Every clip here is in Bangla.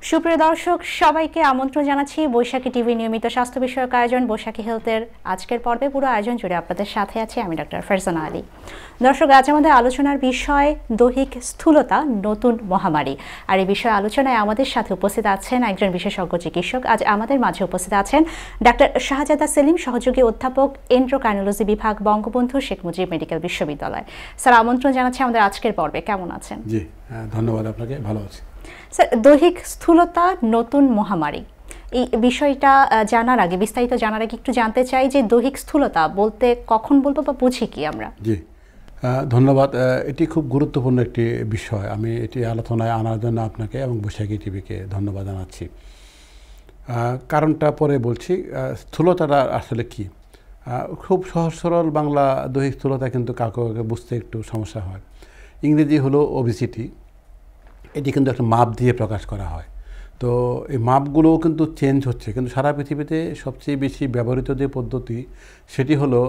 সুপ্রিয় দর্শক সবাইকে আমন্ত্রণ জানাচ্ছি বৈশাখী টিভি নিয়মিত স্বাস্থ্য বিষয়ক আয়োজন বৈশাখী হেলথের আজকের পর্বে পুরো আয়োজন জুড়ে আপনাদের সাথে আছি আমি ডক্টর ফারজানা আলী। দর্শক, আজ আমাদের আলোচনার বিষয় দৈহিক স্থূলতা নতুন মহামারী। আর এই বিষয়ে আলোচনায় আমাদের সাথে উপস্থিত আছেন একজন বিশেষজ্ঞ চিকিৎসক। আজ আমাদের মাঝে উপস্থিত আছেন ডাক্তার শাহজাদা সেলিম, সহযোগী অধ্যাপক, এন্ড্রোক্রাইনোলজি বিভাগ, বঙ্গবন্ধু শেখ মুজিব মেডিকেল বিশ্ববিদ্যালয়। স্যার, আমন্ত্রণ জানাচ্ছি আমাদের আজকের পর্বে। কেমন আছেন? জি, ধন্যবাদ আপনাকে। ভালো আছি স্যার। দৈহিক স্থূলতা নতুন মহামারী, এই বিষয়টা জানার আগে, বিস্তারিত জানার আগে একটু জানতে চাই যে দৈহিক স্থূলতা বলতে কখন বলবো বা বুঝি কি আমরা? জি, ধন্যবাদ। এটি খুব গুরুত্বপূর্ণ একটি বিষয়। আমি এটি আলোচনায় আনার জন্য আপনাকে এবং বৈশাখী টিভিকে ধন্যবাদ জানাচ্ছি। কারণটা পরে বলছি। স্থূলতাটা আসলে কি? খুব সহজ সরল বাংলা দৈহিক স্থূলতা কিন্তু কাউকে বুঝতে একটু সমস্যা হয়। ইংরেজি হলো ওবেসিটি। এটি কিন্তু একটা মাপ দিয়ে প্রকাশ করা হয়। তো এই মাপগুলোও কিন্তু চেঞ্জ হচ্ছে, কিন্তু সারা পৃথিবীতে সবচেয়ে বেশি ব্যবহৃত যে পদ্ধতি সেটি হলো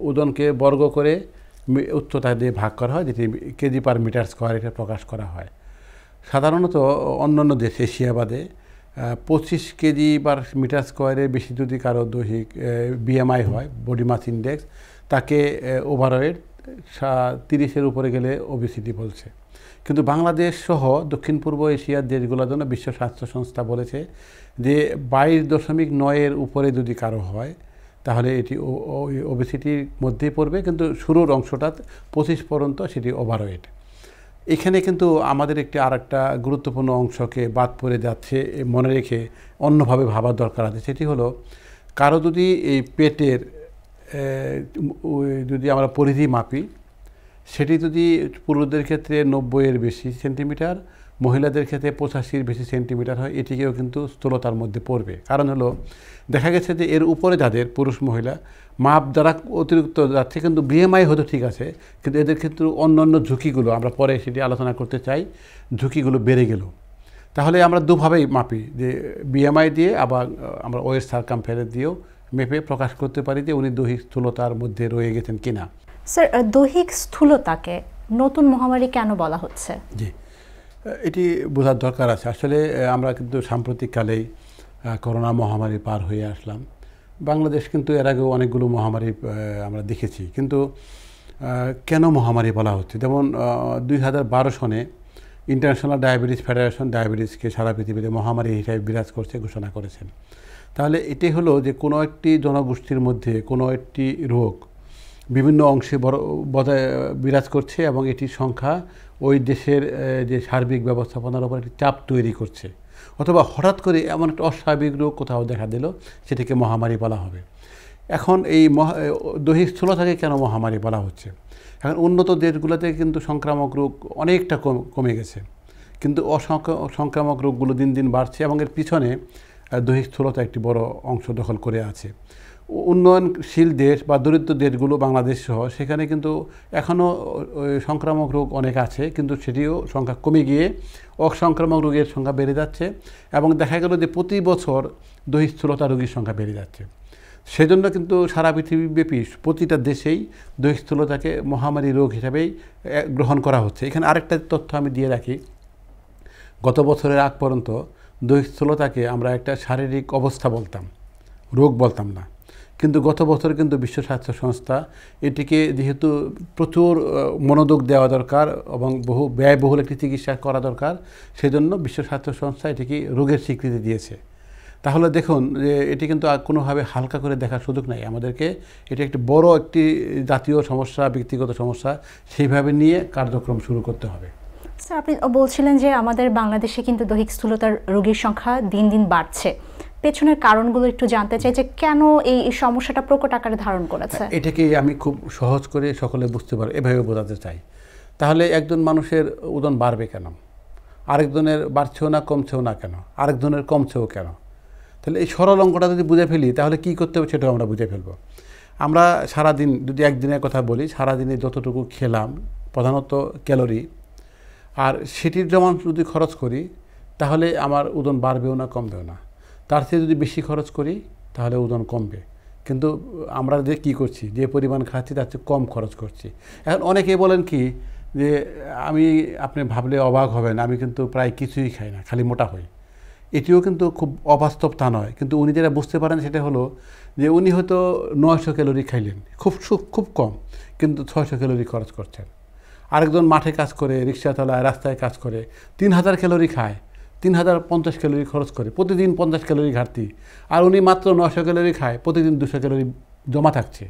ওজনকে বর্গ করে উচ্চতা দিয়ে ভাগ করা হয়, যেটি কেজি পার মিটার স্কোয়ার এটা প্রকাশ করা হয়। সাধারণত অন্যান্য দেশ, এশিয়া বাদে 25 কেজি পার মিটার স্কোয়ারের বেশি যদি কারো দৈহিক বিএমআই হয়, বডি মাস ইন্ডেক্স, তাকে ওভারওয়েট, 30-এর উপরে গেলে ওবেসিটি বলছে। কিন্তু বাংলাদেশ সহ দক্ষিণ পূর্ব এশিয়ার দেশগুলোর জন্য বিশ্ব স্বাস্থ্য সংস্থা বলেছে যে 22.9-এর উপরে যদি কারো হয় তাহলে এটি ওবেসিটির মধ্যেই পড়বে, কিন্তু শুরুর অংশটা 25 পর্যন্ত সেটি ওভারওয়েট। এখানে কিন্তু আমাদের আরেকটা গুরুত্বপূর্ণ অংশকে বাদ পড়ে যাচ্ছে, মনে রেখে অন্যভাবে ভাবার দরকার আছে। সেটি হলো কারো যদি এই পেটের যদি আমরা পরিধি মাপি, সেটি যদি পুরুষদের ক্ষেত্রে 90-এর বেশি সেন্টিমিটার, মহিলাদের ক্ষেত্রে 85-এর বেশি সেন্টিমিটার হয়, এটিকেও কিন্তু স্থূলতার মধ্যে পড়বে। কারণ হলো দেখা গেছে যে এর উপরে যাদের পুরুষ মহিলা মাপ দ্বারা অতিরিক্ত যাচ্ছে, কিন্তু বিএমআই হয়তো ঠিক আছে, কিন্তু এদের ক্ষেত্রে অন্যান্য ঝুঁকিগুলো, আমরা পরে সেটি আলোচনা করতে চাই, ঝুঁকিগুলো বেড়ে গেল। তাহলে আমরা দুভাবেই মাপি, যে বিএমআই দিয়ে, আবার আমরা ওয়েস্ট সারকামফারেন্স দিয়েও মেপে প্রকাশ করতে পারি যে উনি দৈহিক স্থূলতার মধ্যে রয়ে গেছেন কিনা। স্যার, দৈহিক স্থূলতাকে নতুন মহামারী কেন বলা হচ্ছে? জি, এটি বোঝার দরকার আছে। আসলে আমরা কিন্তু সাম্প্রতিককালেই করোনা মহামারী পার হয়ে আসলাম। বাংলাদেশ কিন্তু এর আগেও অনেকগুলো মহামারী আমরা দেখেছি, কিন্তু কেন মহামারী বলা হচ্ছে? যেমন 2012 সনে ইন্টারন্যাশনাল ডায়াবেটিস ফেডারেশন ডায়াবেটিসকে সারা পৃথিবীতে মহামারী হিসেবে বিরাজ করছে, ঘোষণা করেছেন। তাহলে এটি হলো যে কোনো একটি জনগোষ্ঠীর মধ্যে কোনো একটি রোগ বিভিন্ন অংশে বিরাজ করছে এবং এটির সংখ্যা ওই দেশের যে সার্বিক ব্যবস্থাপনার উপর একটি চাপ তৈরি করছে, অথবা হঠাৎ করে এমন একটা অস্বাভাবিক রোগ কোথাও দেখা দিল, সেটিকে মহামারী বলা হবে। এখন এই দৈহিক স্থূলতাকে কেন মহামারী বলা হচ্ছে? এখন উন্নত দেশগুলোতে কিন্তু সংক্রামক রোগ অনেকটা কমে গেছে, কিন্তু সংক্রামক রোগগুলো দিন দিন বাড়ছে এবং এর পিছনে দৈহিক স্থূলতা একটি বড় অংশ দখল করে আছে। উন্নয়নশীল দেশ বা দরিদ্র দেশগুলো, বাংলাদেশ সহ, সেখানে কিন্তু এখনও সংক্রামক রোগ অনেক আছে, কিন্তু সেটিও সংখ্যা কমে গিয়ে অসংক্রামক রোগের সংখ্যা বেড়ে যাচ্ছে এবং দেখা গেল যে প্রতি বছর দৈহিক স্থূলতা রোগীর সংখ্যা বেড়ে যাচ্ছে। সেজন্য কিন্তু সারা পৃথিবীব্যাপী প্রতিটা দেশেই দৈহিক স্থূলতাকে মহামারী রোগ হিসাবেই গ্রহণ করা হচ্ছে। এখানে আরেকটা তথ্য আমি দিয়ে রাখি, গত বছরের আগ পর্যন্ত দৈহিক স্থূলতাকে আমরা একটা শারীরিক অবস্থা বলতাম, রোগ বলতাম না। কিন্তু গত বছর কিন্তু বিশ্ব স্বাস্থ্য সংস্থা এটিকে যেহেতু প্রচুর মনোযোগ দেওয়া দরকার এবং ব্যয়বহুল একটি চিকিৎসা করা দরকার, সেজন্য বিশ্ব স্বাস্থ্য সংস্থা এটিকে রোগের স্বীকৃতি দিয়েছে। তাহলে দেখুন যে এটি কিন্তু আর কোনোভাবে হালকা করে দেখার সুযোগ নাই। আমাদেরকে এটি একটি বড় একটি জাতীয় সমস্যা, ব্যক্তিগত সমস্যা, সেইভাবে নিয়ে কার্যক্রম শুরু করতে হবে। স্যার, আপনি বলছিলেন যে আমাদের বাংলাদেশে কিন্তু দৈহিক স্থূলতার রোগীর সংখ্যা দিন দিন বাড়ছে। পেছনের কারণগুলো একটু জানতে চাই, যে কেন এই সমস্যাটা প্রকট আকারে ধারণ করেছে। এটাকে আমি খুব সহজ করে সকলে বুঝতে পারে এভাবে বোঝাতে চাই। তাহলে একজন মানুষের ওজন বাড়বে কেন? আরেকজনের বাড়ছেও না, কমছেও না কেন? আরেকজনের কমছেও কেন? তাহলে এই সরল অঙ্কটা যদি বুঝে ফেলি, তাহলে কী করতে হবে সেটাও আমরা বুঝে ফেলবো। আমরা সারাদিন, যদি একদিনের কথা বলি, সারাদিনে যতটুকু খেলাম, প্রধানত ক্যালোরি, আর সেটির যেমন যদি খরচ করি, তাহলে আমার ওজন বাড়বেও না, কমবেও না। তার চেয়ে যদি বেশি খরচ করি তাহলে ওজন কমবে। কিন্তু আমরা যে কী করছি, যে পরিমাণ খাচ্ছি তার চেয়ে কম খরচ করছি। এখন অনেকে বলেন কি যে আপনি ভাবলে অবাক হবেন, আমি কিন্তু প্রায় কিছুই খাই না, খালি মোটা হই। এটিও কিন্তু খুব অবাস্তব তা নয়, কিন্তু উনি যেটা বুঝতে পারেন সেটা হলো যে উনি হয়তো 900 ক্যালোরি খাইলেন, খুব কম, কিন্তু 600 ক্যালোরি খরচ করছেন। আরেকজন মাঠে কাজ করে, রিক্সা চালায়, রাস্তায় কাজ করে, 3000 ক্যালোরি খায়, 3050 ক্যালোরি খরচ করে, প্রতিদিন 50 ক্যালোরি ঘাটতি। আর উনি মাত্র 900 ক্যালোরি খায়, প্রতিদিন 200 ক্যালোরি জমা থাকছে।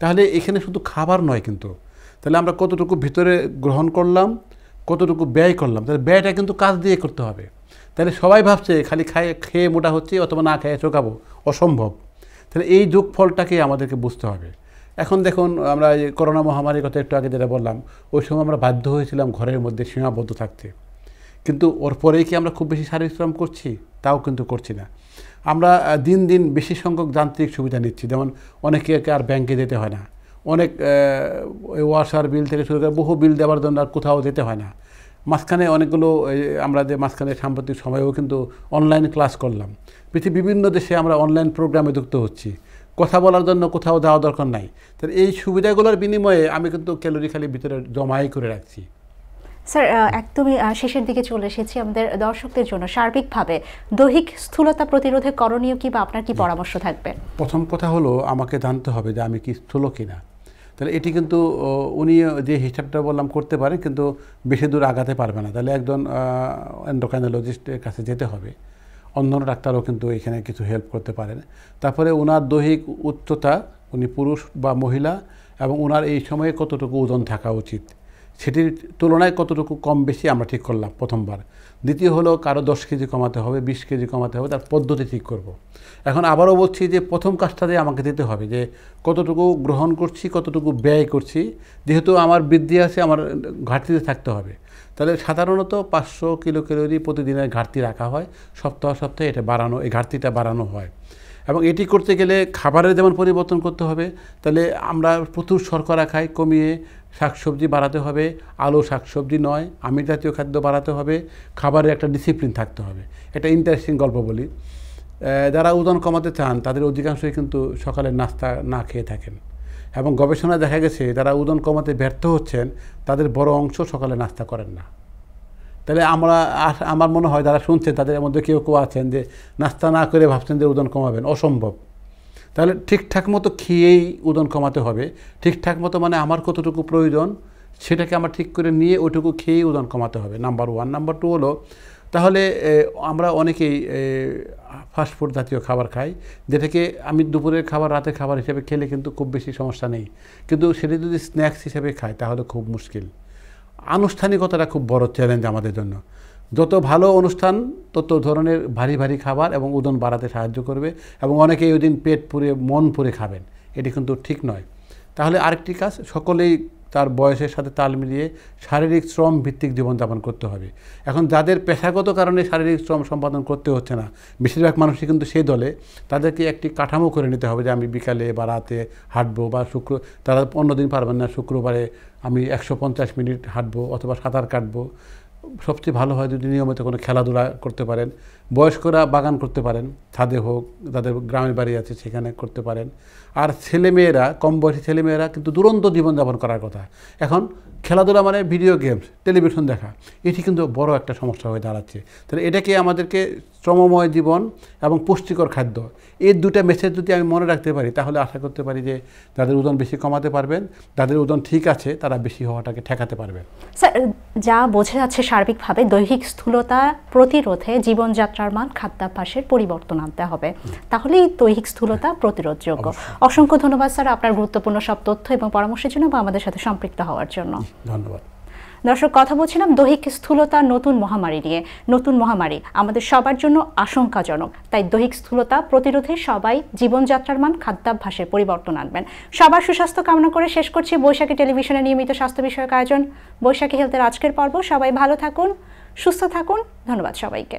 তাহলে এখানে শুধু খাবার নয়, কিন্তু তাহলে আমরা কতটুকু ভিতরে গ্রহণ করলাম, কতটুকু ব্যয় করলাম, তাহলে ব্যয়টা কিন্তু কাজ দিয়ে করতে হবে। তাহলে সবাই ভাবছে খালি খেয়ে মোটা হচ্ছে অথবা না খেয়ে চোকাবো, অসম্ভব। তাহলে এই যোগফলটাকে আমাদেরকে বুঝতে হবে। এখন দেখুন, আমরা এই করোনা মহামারীর কথা একটু আগে যেটা বললাম, ওই সময় আমরা বাধ্য হয়েছিলাম ঘরের মধ্যে সীমাবদ্ধ থাকতে, কিন্তু ওর পরেই কি আমরা খুব বেশি শারীরিক শ্রম করছি? তাও কিন্তু করছি না। আমরা দিন দিন বেশি সংখ্যক যান্ত্রিক সুবিধা নিচ্ছি, যেমন অনেকে আর ব্যাংকে যেতে হয় না, অনেক ওয়াসার বিল থেকে শুরু করে বহু বিল দেওয়ার জন্য আর কোথাও যেতে হয় না। মাঝখানে অনেকগুলো আমরা যে মাঝখানে সাম্প্রতিক সময়েও কিন্তু অনলাইন ক্লাস করলাম। পৃথিবীর বিভিন্ন দেশে আমরা অনলাইন প্রোগ্রামে যুক্ত হচ্ছি, কথা বলার জন্য কোথাও যাওয়া দরকার নাই। তাহলে এই সুবিধাগুলোর বিনিময়ে আমি কিন্তু ক্যালোরি খালি ভিতরে জমাই করে রাখছি। স্যার, একদমই শেষের দিকে চলে এসেছি। আমাদের দর্শকদের জন্য সার্বিকভাবে দৈহিক স্থূলতা প্রতিরোধে করণীয় কি বা আপনার কি পরামর্শ থাকবে? প্রথম কথা হলো, আমাকে জানতে হবে যে আমি কি স্থূল কিনা। তাহলে এটি কিন্তু উনি যে হিসাবটা বললাম করতে পারে, কিন্তু বেশি দূর আগাতে পারবে না। তাহলে একজন এন্ডোক্রাইনোলজিস্টের কাছে যেতে হবে। অন্যান্য ডাক্তারও কিন্তু এখানে কিছু হেল্প করতে পারেন। তারপরে ওনার দৈহিক উচ্চতা, উনি পুরুষ বা মহিলা, এবং ওনার এই সময়ে কতটুকু ওজন থাকা উচিত, সেটির তুলনায় কতটুকু কম বেশি আমরা ঠিক করলাম প্রথমবার। দ্বিতীয় হলো, কারো 10 কেজি কমাতে হবে, 20 কেজি কমাতে হবে, তার পদ্ধতি ঠিক করব। এখন আবারও বলছি যে প্রথম কাজটাতে আমাকে দিতে হবে যে কতটুকু গ্রহণ করছি, কতটুকু ব্যয় করছি। যেহেতু আমার বৃদ্ধি আছে, আমার ঘাটতিতে থাকতে হবে। তাহলে সাধারণত 500 কিলো ক্যালোরি প্রতিদিনের ঘাটতি রাখা হয়, সপ্তাহে এটা বাড়ানো, এই ঘাটতিটা বাড়ানো হয়। এবং এটি করতে গেলে খাবারের যেমন পরিবর্তন করতে হবে, তাহলে আমরা প্রচুর শর্করা খাই, কমিয়ে শাকসবজি বাড়াতে হবে, আলু শাকসবজি নয়, আমিষ জাতীয় খাদ্য বাড়াতে হবে, খাবারের একটা ডিসিপ্লিন থাকতে হবে। একটা ইন্টারেস্টিং গল্প বলি। যারা ওজন কমাতে চান তাদের অধিকাংশই কিন্তু সকালে নাস্তা না খেয়ে থাকেন, এবং গবেষণায় দেখা গেছে যারা ওজন কমাতে ব্যর্থ হচ্ছেন তাদের বড় অংশ সকালে নাস্তা করেন না। তাহলে আমার মনে হয় যারা শুনছেন তাদের মধ্যে কেউ আছেন যে নাস্তা না করে ভাবছেন যে ওজন কমাবেন, অসম্ভব। তাহলে ঠিকঠাক মতো খেয়েই ওজন কমাতে হবে। ঠিকঠাক মতো মানে আমার কতটুকু প্রয়োজন সেটাকে আমার ঠিক করে নিয়ে ওইটুকু খেয়েই ওজন কমাতে হবে, নাম্বার 1। নাম্বার 2 হলো, তাহলে আমরা অনেকেই ফাস্টফুড জাতীয় খাবার খাই, যেটাকে আমি দুপুরের খাবার রাতের খাবার হিসেবে খেলে কিন্তু খুব বেশি সমস্যা নেই, কিন্তু সেটা যদি স্ন্যাক্স হিসেবে খাই তাহলে খুব মুশকিল। আনুষ্ঠানিকতাটা খুব বড় চ্যালেঞ্জ আমাদের জন্য। যত ভালো অনুষ্ঠান তত ধরনের ভারী ভারী খাবার এবং ওজন বাড়াতে সাহায্য করবে, এবং অনেকেই ওই দিন পেট পুরে মন পুরে খাবেন, এটি কিন্তু ঠিক নয়। তাহলে আরেকটি কাজ, সকলেই তার বয়সের সাথে তাল মিলিয়ে শারীরিক শ্রম ভিত্তিক জীবনযাপন করতে হবে। এখন যাদের পেশাগত কারণে শারীরিক শ্রম সম্পাদন করতে হচ্ছে না, বেশিরভাগ মানুষই কিন্তু সেই দলে, তাদেরকে একটি কাঠামো করে নিতে হবে যে আমি বিকালে বা রাতে হাঁটবো, বা তারা অন্যদিন পারবেন না, শুক্রবারে আমি 150 মিনিট হাঁটবো অথবা সাঁতার কাটবো। সবচেয়ে ভালো হয় যদি নিয়মিত কোনো খেলাধুলা করতে পারেন। বয়স্করা বাগান করতে পারেন, ছাদে হোক, যাদের গ্রামের বাড়ি আছে সেখানে করতে পারেন। আর ছেলেমেয়েরা, কম বয়সী ছেলেমেয়েরা কিন্তু দুরন্ত জীবনযাপন করার কথা। এখন খেলাধুলা মানে ভিডিও গেমস, টেলিভিশন দেখা, এটি কিন্তু বড় একটা সমস্যা হয়ে দাঁড়াচ্ছে। তাহলে এটাকে আমাদেরকে শ্রমময় জীবন এবং পুষ্টিকর খাদ্য, এই দুটা মেসেজ যদি আমি মনে রাখতে পারি, তাহলে আশা করতে পারি যে যাদের ওজন বেশি কমাতে পারবেন, যাদের ওজন ঠিক আছে তারা বেশি হওয়াটাকে ঠেকাতে পারবেন। স্যার, যা বোঝা যাচ্ছে সার্বিকভাবে দৈহিক স্থূলতা প্রতিরোধে জীবনযাত্রার মান, খাদ্যাভ্যাসের পরিবর্তন আনতে হবে, তাহলেই দৈহিক স্থূলতা প্রতিরোধযোগ্য। অসংখ্য ধন্যবাদ স্যার আপনার গুরুত্বপূর্ণ সব তথ্য এবং পরামর্শের জন্য বা আমাদের সাথে সম্পৃক্ত হওয়ার জন্য। ধন্যবাদ। দর্শক, কথা বলছিলাম দৈহিক স্থূলতা নতুন মহামারী নিয়ে। নতুন মহামারী আমাদের সবার জন্য আশঙ্কাজনক, তাই দৈহিক স্থূলতা প্রতিরোধে সবাই জীবনযাত্রার মান, খাদ্যাভ্যাসের পরিবর্তন আনবেন। সবার সুস্বাস্থ্য কামনা করে শেষ করছি বৈশাখী টেলিভিশনের নিয়মিত স্বাস্থ্য বিষয়ক আয়োজন বৈশাখী হেলথের আজকের পর্ব। সবাই ভালো থাকুন, সুস্থ থাকুন। ধন্যবাদ সবাইকে।